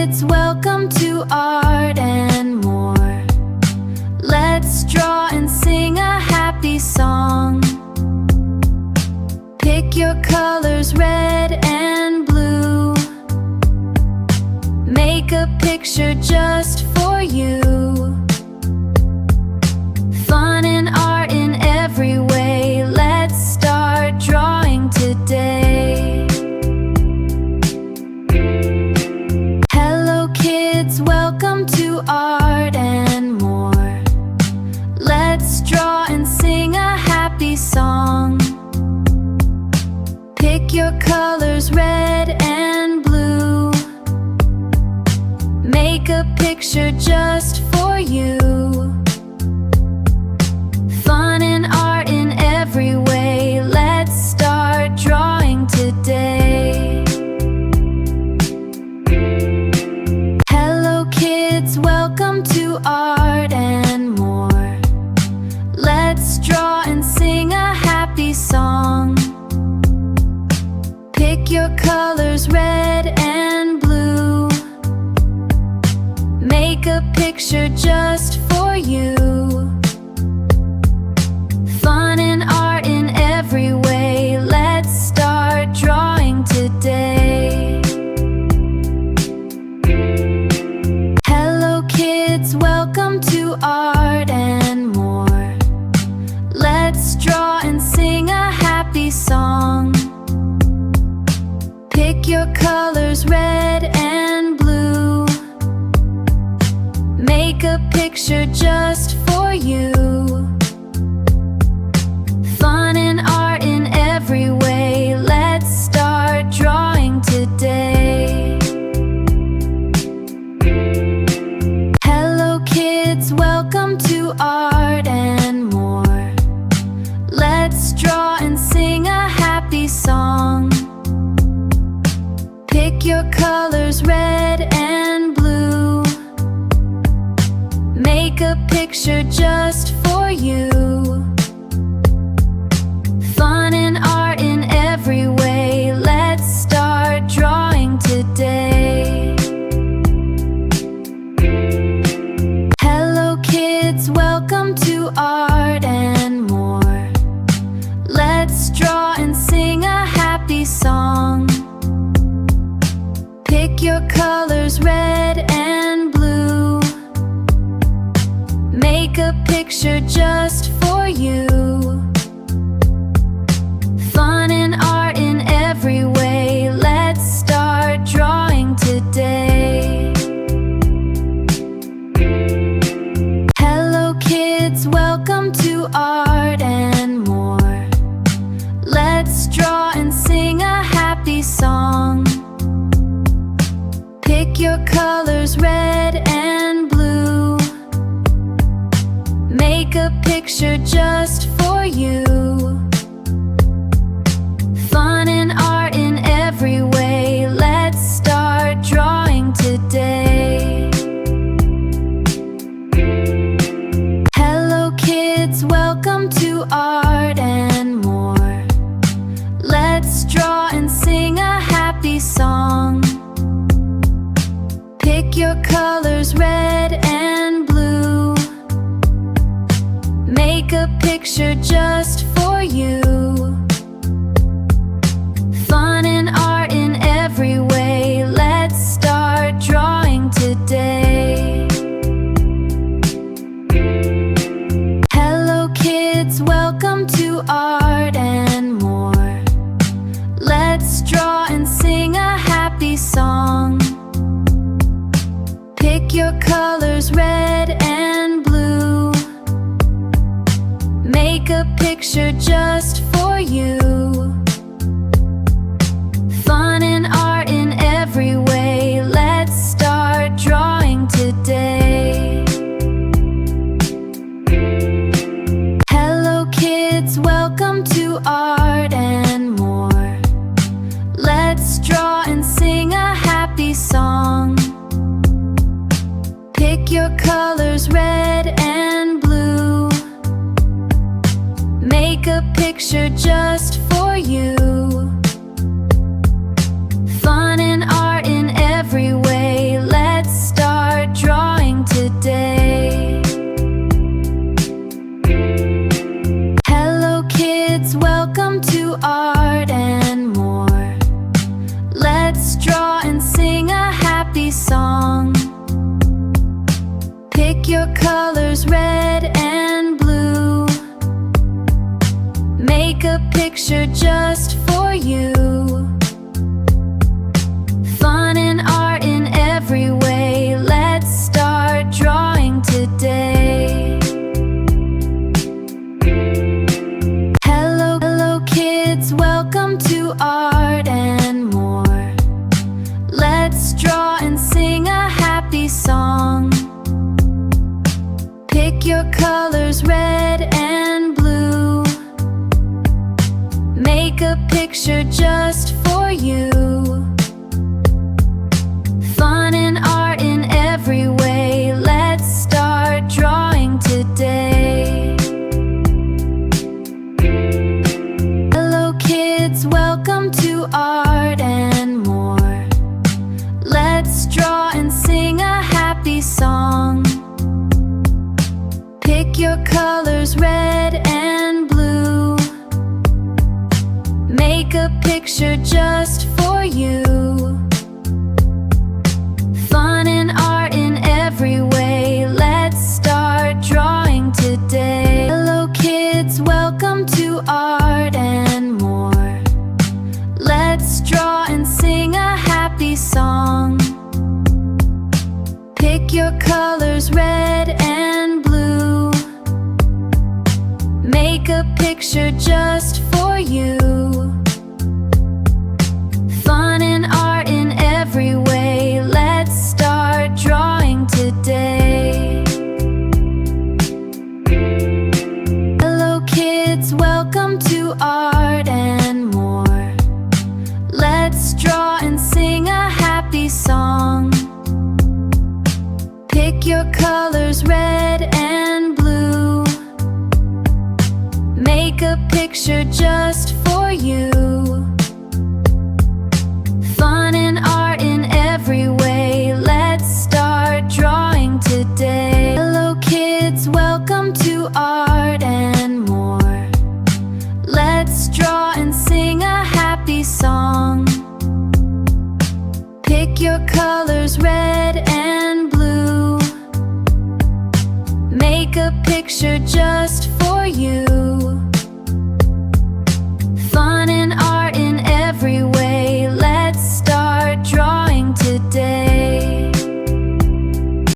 kids, welcome to Art and More. Let's draw and sing a happy song. Pick your colors, red and blue. Make a picture just for you. Fun and art in every way. Let's start drawing today. Hello kids, welcome to Art and More. Let's draw and sing a happy song. Pick your colors, red and blue. Make a picture just for you. Fun and art in every way. Let's start drawing today. Hello kids, welcome to Art and More. Let's draw and sing a happy song. Pick your colors, red and blue. Make a picture just for you. Fun and art in every way. Let's start drawing today. Hello kids, welcome to Art and More. Let's draw and sing a happy song. Pick your colors, red and blue. Make a picture just for you. Fun and art in every way. Let's start drawing today. Hello kids, welcome to Art and More. Let's draw and sing a happy song. Pick your colors, red and blue. Make a picture just for you. Fun and art in every way. Let's start drawing today. Hello kids, welcome to Art and More. Let's draw and sing a happy song. Pick your colors, red and blue. Make a picture just for you. Fun and art in every way. Let's start drawing today. Hello kids, welcome to Art and More. Let's draw and sing a happy song. Pick your colors, red and blue. Make a picture just for you. Fun and art in every way. Let's start drawing today. Hello kids, welcome to Art and More. Let's draw and sing a happy song. Pick your colors, red and blue. Make a picture just for you. Fun and art in every way. Let's start drawing today. Hello kids, welcome to Art and More. Let's draw and sing a happy song. Pick your colors, red and blue. Make a picture just for you. Fun and art in every way. Let's start drawing today. Hello kids, welcome to Art and More. Let's draw and sing a happy song. Pick your colors, red and blue. Make a picture just for you. Fun and art in every way. picture just for you. Fun and art in every way. Let's start drawing today. Hello kids, welcome to Art and More. Let's draw and sing a happy song. Pick your colors, red and blue. Make a picture just for you. Fun and art in every way. Let's start drawing today. Hello kids, welcome to Art and More. Let's draw and sing a happy song. Pick your colors, red and blue. Make a picture just for you. Fun and art in every way. Let's start drawing today. Hello kids, welcome to Art and More. Let's draw and sing a happy song. Pick your colors, red and blue. Make a picture just for you. Fun and art in every way. Let's start drawing today. Hello kids, welcome to Art and More. Let's draw and sing a happy song. Pick your colors, red and blue. Make a picture just for you. Fun and art in every way. Let's start drawing today. Hello kids, welcome to Art and More. Let's draw and sing a happy song. Pick your colors, red and blue. Make a picture just for you.